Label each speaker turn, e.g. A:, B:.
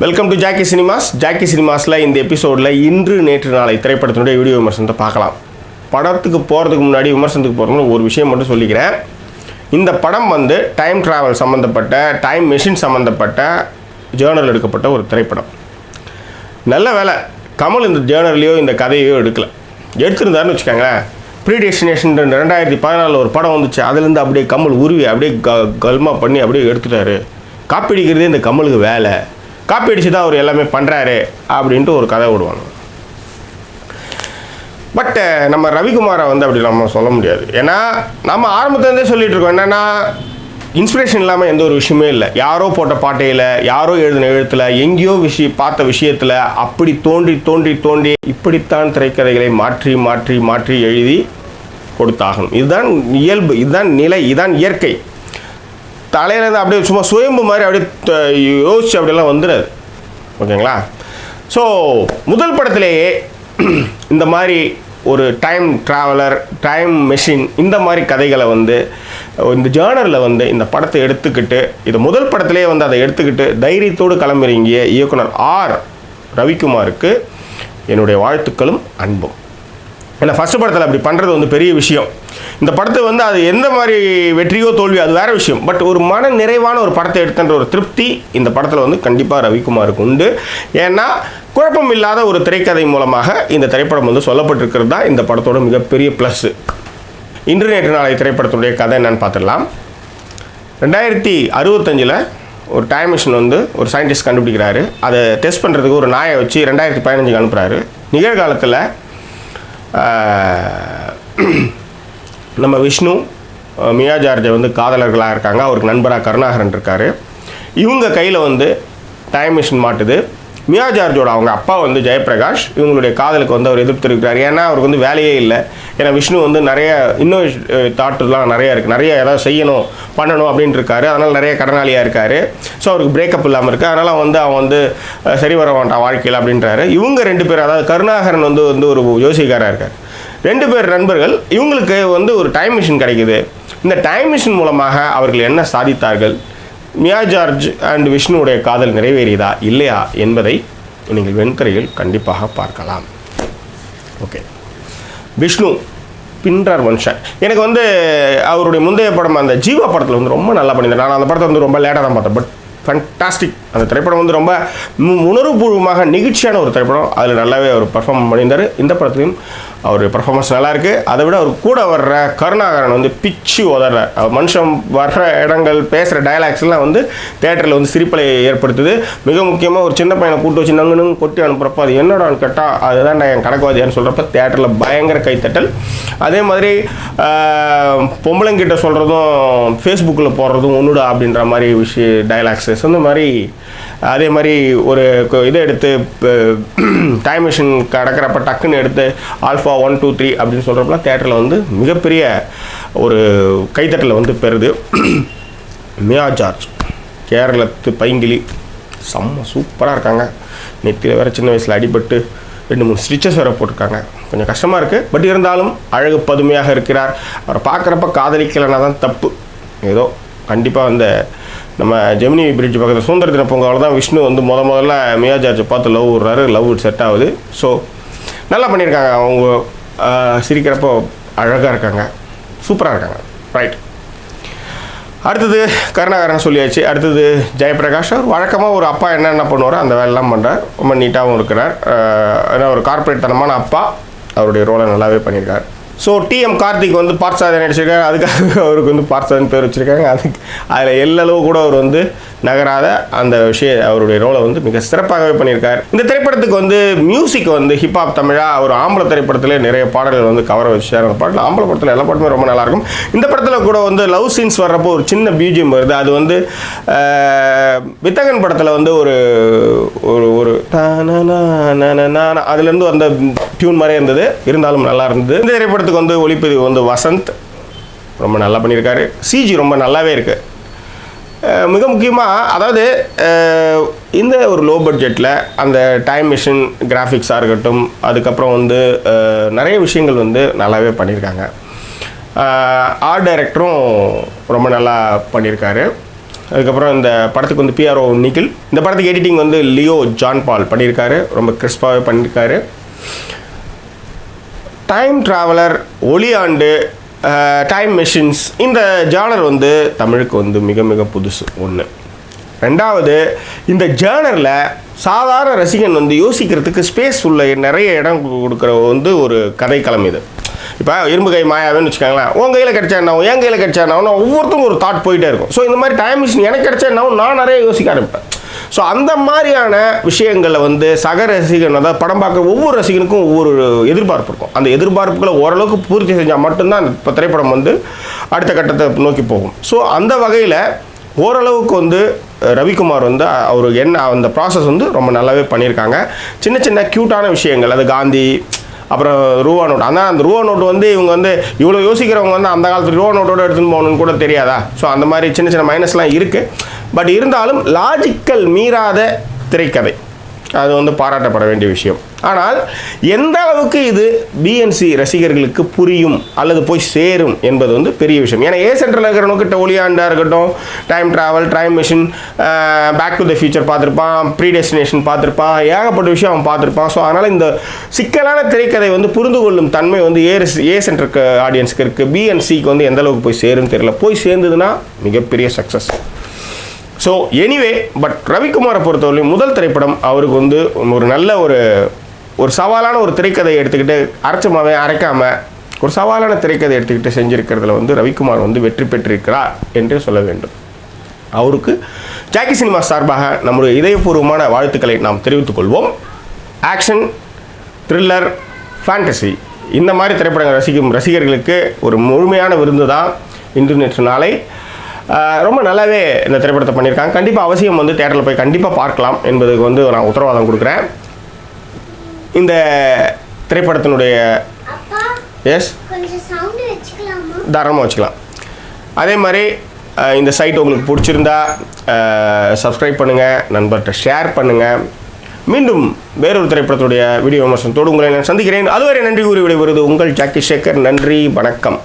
A: Welcome to Jackie Cinemas. ஜாக்கி சினிமாஸில் இந்த எபிசோடில் இன்று நேற்று நாளை திரைப்படத்தினுடைய வீடியோ விமர்சனத்தை பார்க்கலாம். படத்துக்கு போகிறதுக்கு முன்னாடி விமர்சனத்துக்கு போகிறதுக்கு ஒரு விஷயம் மட்டும் சொல்லிக்கிறேன். இந்த படம் வந்து டைம் ட்ராவல் சம்மந்தப்பட்ட, டைம் மெஷின் சம்மந்தப்பட்ட ஜேர்னல் எடுக்கப்பட்ட ஒரு திரைப்படம். நல்ல வேலை கமல் இந்த ஜேர்னல்லையோ இந்த கதையோ எடுத்திருந்தாருன்னு வச்சுக்கோங்களேன். ப்ரீடெஸ்டினேஷன் 2014 ஒரு படம் வந்துச்சு. அதுலேருந்து அப்படியே கமல் உருவி அப்படியே கல்மா பண்ணி அப்படியே எடுத்துட்டாரு. காப்பி அடிக்கிறதே இந்த கமலுக்கு வேலை, காப்பி அடித்து தான் அவர் எல்லாமே பண்ணுறாரு அப்படின்ட்டு ஒரு கதை விடுவாங்க. பட் நம்ம ரவிக்குமாரை வந்து அப்படி நம்ம சொல்ல முடியாது. ஏன்னா நம்ம ஆரம்பத்துலேருந்தே சொல்லிகிட்டு இருக்கோம், என்னென்னா இன்ஸ்பிரேஷன் இல்லாமல் எந்த ஒரு விஷயமே இல்லை. யாரோ போட்ட பாட்டையில், யாரோ எழுதின எழுத்தில், எங்கேயோ பார்த்த விஷயத்தில் அப்படி தோண்டி இப்படித்தான் திரைக்கதைகளை மாற்றி மாற்றி மாற்றி எழுதி கொடுத்தாகணும். இதுதான் இயல்பு, இதுதான் நிலை, இதுதான் இயற்கை. தலையிலேருந்து அப்படியே சும்மா சுயம்பு மாதிரி அப்படியே யோசிச்சு அப்படியெல்லாம் வந்துடாது. ஓகேங்களா? ஸோ முதல் படத்திலேயே இந்த மாதிரி ஒரு டைம் ட்ராவலர், டைம் மெஷின், இந்த மாதிரி கதைகளை வந்து இந்த ஜேர்னலில் வந்து இந்த படத்தை எடுத்துக்கிட்டு, இது முதல் படத்திலே வந்து அதை எடுத்துக்கிட்டு தைரியத்தோடு கிளம்புறீங்க இயக்குனர் ஆர் ரவிக்குமாருக்கு என்னுடைய வாழ்த்துக்களும் அன்பும். ஏன்னா ஃபஸ்ட்டு படத்தில் அப்படி பண்ணுறது வந்து பெரிய விஷயம். இந்த படத்தை வந்து அது எந்த மாதிரி வெற்றியோ தோல்வியோ அது வேறு விஷயம். பட் ஒரு மன நிறைவான ஒரு படத்தை எடுத்துன்ற ஒரு திருப்தி இந்த படத்தில் வந்து கண்டிப்பாக ரவிக்குமாருக்கு உண்டு. ஏன்னா குழப்பம் இல்லாத ஒரு திரைக்கதை மூலமாக இந்த திரைப்படம் வந்து சொல்லப்பட்டிருக்கிறது தான் இந்த படத்தோட மிகப்பெரிய ப்ளஸ்ஸு. இன்று நேற்று நாளை திரைப்படத்துடைய கதை என்னன்னு பார்த்துடலாம். 2065 ஒரு டைம் மிஷின் வந்து ஒரு சயின்டிஸ்ட் கண்டுபிடிக்கிறாரு. அதை டெஸ்ட் பண்ணுறதுக்கு ஒரு நாயை வச்சு 2015 அனுப்புகிறாரு. நிகழ்காலத்தில் நம்ம விஷ்ணு, மியா ஜார்ஜை வந்து காதலர்களாக இருக்காங்க. அவருக்கு நண்பராக கருணாகரன் இருக்கார். இவங்க கையில் வந்து டைம் மிஷின் மாட்டுது. மியா ஜார்ஜோட அவங்க அப்பா வந்து ஜெயபிரகாஷ் இவங்களுடைய காதலுக்கு வந்து அவர் எதிர்த்து இருக்கிறார். ஏன்னா அவருக்கு வந்து வேலையே இல்லை. ஏன்னா விஷ்ணு வந்து நிறைய தாட்டுலாம் நிறையா இருக்குது, நிறைய ஏதாவது செய்யணும் பண்ணணும் அப்படின்ட்டு இருக்காரு. அதனால் நிறைய கடனாளியாக இருக்கார். ஸோ அவருக்கு பிரேக்கப் இல்லாமல் இருக்குது. அதனால் வந்து அவன் வந்து சரி வர மாட்டான் வாழ்க்கையில் அப்படின்றாரு. இவங்க 2 பேர், அதாவது கருணாகரன் வந்து ஒரு யோசிக்காராக இருக்கார். 2 பேர் நண்பர்கள். இவங்களுக்கு வந்து ஒரு டைம் மிஷின் கிடைக்குது. இந்த டைம் மிஷின் மூலமாக அவர்கள் என்ன சாதித்தார்கள், மியா ஜார்ஜ் அண்ட் விஷ்ணுவுடைய காதல் நிறைவேறியதா இல்லையா என்பதை நீங்கள் வெண்திரையில் கண்டிப்பாக பார்க்கலாம். ஓகே, விஷ்ணு பின்றார் மனுஷன். எனக்கு வந்து அவருடைய முந்தைய படம் அந்த ஜீவா படத்தில் வந்து ரொம்ப நல்லா பண்ணியிருந்தேன். நான் அந்த படத்தை வந்து ரொம்ப லேட்டாக தான் பார்த்தேன். But fantastic. அந்த திரைப்படம் வந்து ரொம்ப உணர்வுபூர்வமாக நெகிழ்ச்சியான ஒரு திரைப்படம். அதில் நல்லாவே அவர் பர்ஃபார்ம் பண்ணியிருந்தார். இந்த படத்துலையும் அவருடைய பர்ஃபார்மன்ஸ் நல்லாயிருக்கு. அதை விட அவர் கூட வர்ற கருணாகரன் வந்து பிச்சு உதற மனுஷன் வர்ற இடங்கள், பேசுகிற டயலாக்ஸ்லாம் வந்து தேட்டரில் வந்து சிரிப்பலை ஏற்படுத்துது. மிக முக்கியமாக ஒரு சின்ன பையனை கூட்டு வச்சு நங்குன்னு கொட்டி அனுப்புகிறப்ப அது என்னடான்னு கேட்டால் அதுதான் என் கணக்குவாதியான்னு சொல்கிறப்ப தேட்டரில் பயங்கர கைத்தட்டல். அதே மாதிரி பொம்பளைங்கிட்ட சொல்கிறதும் ஃபேஸ்புக்கில் போடுறதும் ஒன்றுடா அப்படின்ற மாதிரி டயலாக்ஸஸ் அந்த மாதிரி. அதே மாதிரி ஒரு இதை எடுத்து டைம் மிஷின் கடக்கிறப்ப டக்குன்னு எடுத்து ஆல்ஃபா 1 2 3 அப்படின்னு சொல்கிறப்பலாம் தேட்டரில் வந்து மிகப்பெரிய ஒரு கைத்தட்டலை வந்து பெறுது. மியா ஜார்ஜ் கேரளத்து பைங்கிலி செம்ம சூப்பராக இருக்காங்க. நெத்தியில் வேறு சின்ன வயசில் அடிபட்டு 2-3 ஸ்டிச்சஸ் வேறு போட்டிருக்காங்க. கொஞ்சம் கஷ்டமாக இருக்குது. பட் இருந்தாலும் அழகு பதுமையாக இருக்கிறார். அவரை பார்க்குறப்ப காதலிக்கலைன்னா தான் தப்பு. ஏதோ கண்டிப்பாக அந்த நம்ம ஜெமினி பிரிட்ஜ் பக்கத்தில் சுதந்திர தின பொங்கல் தான் விஷ்ணு வந்து முதல்ல மியா ஜார்ஜை பார்த்து லவ் விடுறாரு. லவ் செட் ஆகுது. ஸோ நல்லா பண்ணியிருக்காங்க. அவங்க சிரிக்கிறப்போ அழகாக இருக்காங்க, சூப்பராக இருக்காங்க. ரைட். அடுத்தது கருணாகரன் சொல்லியாச்சு. அடுத்தது ஜெயபிரகாஷ். அவர் வழக்கமாக ஒரு அப்பா என்ன பண்ணுவாரோ அந்த வேலைலாம் பண்ணுறார். ரொம்ப நீட்டாகவும் இருக்கிறார். ஏன்னா ஒரு கார்பரேட் தனமான அப்பா. அவருடைய ரோலை நல்லாவே பண்ணியிருக்கார். ஸோ டிஎம் கார்த்திக் வந்து பார்த்தசாரதி நடிச்சிருக்காரு. அதுக்காக அவருக்கு வந்து பார்த்தசாரதின்னு பேர் வச்சுருக்காங்க. அதில் எல்லளவு கூட அவர் வந்து நகராத அந்த அவருடைய ரோலை வந்து மிக சிறப்பாகவே பண்ணியிருக்கார். இந்த திரைப்படத்துக்கு வந்து மியூசிக் வந்து ஹிப்ஹாப் தமிழா ஒரு ஆம்பளை திரைப்படத்திலே நிறைய பாடல்கள் வந்து கவர வச்சார். அந்த பாட்டில் ஆம்பளை படத்தில் எல்லா பாட்டுமே ரொம்ப நல்லாயிருக்கும். இந்த படத்தில் கூட வந்து லவ் சீன்ஸ் வர்றப்போ ஒரு சின்ன பிஜிஎம் வருது. அது வந்து வித்தகன் படத்தில் வந்து ஒரு ஒரு அதுலேருந்து அந்த டியூன் மாதிரியே இருந்தது. இருந்தாலும் நல்லா இருந்தது. இந்த திரைப்படத்துக்கு வந்து ஒளிப்பதிவு வந்து வசந்த் ரொம்ப நல்லா பண்ணியிருக்காரு. சிஜி ரொம்ப நல்லாவே இருக்குது. மிக முக்கியமாக அதாவது இந்த ஒரு லோ பட்ஜெட்டில் அந்த டைம் மிஷின் கிராஃபிக்ஸாக இருக்கட்டும், அதுக்கப்புறம் வந்து நிறைய விஷயங்கள் வந்து நல்லாவே பண்ணியிருக்காங்க. ஆர்ட் டைரக்டரும் ரொம்ப நல்லா பண்ணியிருக்காரு. அதுக்கப்புறம் இந்த படத்துக்கு வந்து பிஆர்ஓ நிக்கில். இந்த படத்துக்கு எடிட்டிங் வந்து லியோ ஜான் பால் பண்ணியிருக்காரு, ரொம்ப கிறிஸ்பாகவே பண்ணியிருக்காரு. டைம் ட்ராவலர், ஒளியாண்டு, டைம் மெஷின்ஸ், இந்த ஜானர் வந்து தமிழுக்கு வந்து மிக மிக புதுசு ஒன்று. ரெண்டாவது, இந்த ஜேர்னரில் சாதாரண ரசிகன் வந்து யோசிக்கிறதுக்கு ஸ்பேஸ் உள்ள நிறைய இடம் கொடுக்குற வந்து ஒரு கதைக்களம் இது. இப்போ இரும்பு கை மாயாவேன்னு வச்சுக்கோங்களேன், உன் கையில் கிடச்சா என்னாவும், என் கையில் கிடச்சா என்னாவும், ஒவ்வொருத்தரும் ஒரு தாட் போயிட்டே இருக்கும். ஸோ இந்த மாதிரி டைம் மிஷின் எனக்கு கிடச்சா என்னாவும் நான் நிறைய யோசிக்க ஆரம்பிப்பேன். ஸோ அந்த மாதிரியான விஷயங்களில் வந்து சக ரசிகன், அதாவது படம் பார்க்குற ஒவ்வொரு ரசிகனுக்கும் ஒவ்வொரு எதிர்பார்ப்பு இருக்கும். அந்த எதிர்பார்ப்புகளை ஓரளவுக்கு பூர்த்தி செஞ்சால் மட்டும்தான் இப்போ திரைப்படம் வந்து அடுத்த கட்டத்தை நோக்கி போகும். ஸோ அந்த வகையில் ஓரளவுக்கு வந்து ரவிக்குமார் வந்து அவர் என்ன அந்த ப்ராசஸ் வந்து ரொம்ப நல்லாவே பண்ணியிருக்காங்க. சின்ன சின்ன க்யூட்டான விஷயங்கள், அது காந்தி, அப்புறம் ரூபா நோட். ஆனால் அந்த ரூபா நோட்டு வந்து இவங்க வந்து இவ்வளோ யோசிக்கிறவங்க வந்து அந்த காலத்தில் ரூபா நோட்டோடு எடுத்துன்னு போகணுன்னு கூட தெரியாதா? ஸோ அந்த மாதிரி சின்ன சின்ன மைனஸ்லாம் இருக்குது. பட் இருந்தாலும் லாஜிக்கல் மீறாத திரைக்கதை, அது வந்து பாராட்டப்பட வேண்டிய விஷயம். ஆனால் எந்த அளவுக்கு இது பிஎன்சி ரசிகர்களுக்கு புரியும் அல்லது போய் சேரும் என்பது வந்து பெரிய விஷயம். ஏன்னா ஏ சென்டரில் இருக்கிறவனுக்கு ஒளியாண்டாக இருக்கட்டும், time travel, time machine, back to the future predestination டெஸ்டினேஷன் பார்த்துருப்பான், ஏகப்பட்ட விஷயம் அவன் பார்த்துருப்பான். ஸோ அதனால் இந்த சிக்கலான திரைக்கதை வந்து புரிந்து கொள்ளும் தன்மை வந்து ஏ சென்டருக்கு ஆடியன்ஸுக்கு இருக்குது. பிஎன்சிக்கு வந்து எந்த அளவுக்கு போய் சேரும்னு தெரியல. போய் சேர்ந்ததுன்னா மிகப்பெரிய சக்ஸஸ். ஸோ எனிவே, பட் ரவிக்குமாரை பொறுத்தவரையும் முதல் திரைப்படம் அவருக்கு வந்து ஒரு நல்ல ஒரு சவாலான ஒரு திரைக்கதையை எடுத்துக்கிட்டு அரைச்சமாவே அரைக்காமல் ஒரு சவாலான திரைக்கதை எடுத்துக்கிட்டு செஞ்சுருக்கிறதுல வந்து ரவிக்குமார் வந்து வெற்றி பெற்றிருக்கிறார் என்றே சொல்ல வேண்டும். அவருக்கு ஜாக்கி சினிமா சார்பாக நம்முடைய இதயபூர்வமான வாழ்த்துக்களை நாம் தெரிவித்துக் கொள்வோம். ஆக்ஷன், த்ரில்லர், ஃபேண்டசி, இந்த மாதிரி திரைப்படங்கள் ரசிக்கும் ரசிகர்களுக்கு ஒரு முழுமையான விருந்து தான் இன்று நேற்று நாளை. ரொம்ப நல்லாவே இந்த திரைப்படத்தை பண்ணியிருக்காங்க. கண்டிப்பாக அவசியம் வந்து தேட்டரில் போய் கண்டிப்பாக பார்க்கலாம் என்பதுக்கு வந்து நான் உத்தரவாதம் கொடுக்குறேன். இந்த திரைப்படத்தினுடைய தாராளமாக வச்சுக்கலாம். அதே மாதிரி இந்த சைட் உங்களுக்கு பிடிச்சிருந்தா சப்ஸ்கிரைப் பண்ணுங்கள், நண்பர்கிட்ட ஷேர் பண்ணுங்கள். மீண்டும் வேறொரு திரைப்படத்துடைய வீடியோ விமர்சனத்தோடு உங்களை நான் சந்திக்கிறேன். அதுவரை நன்றி கூறி விடைபெறுவது உங்கள் ஜாக்கி சேகர். நன்றி, வணக்கம்.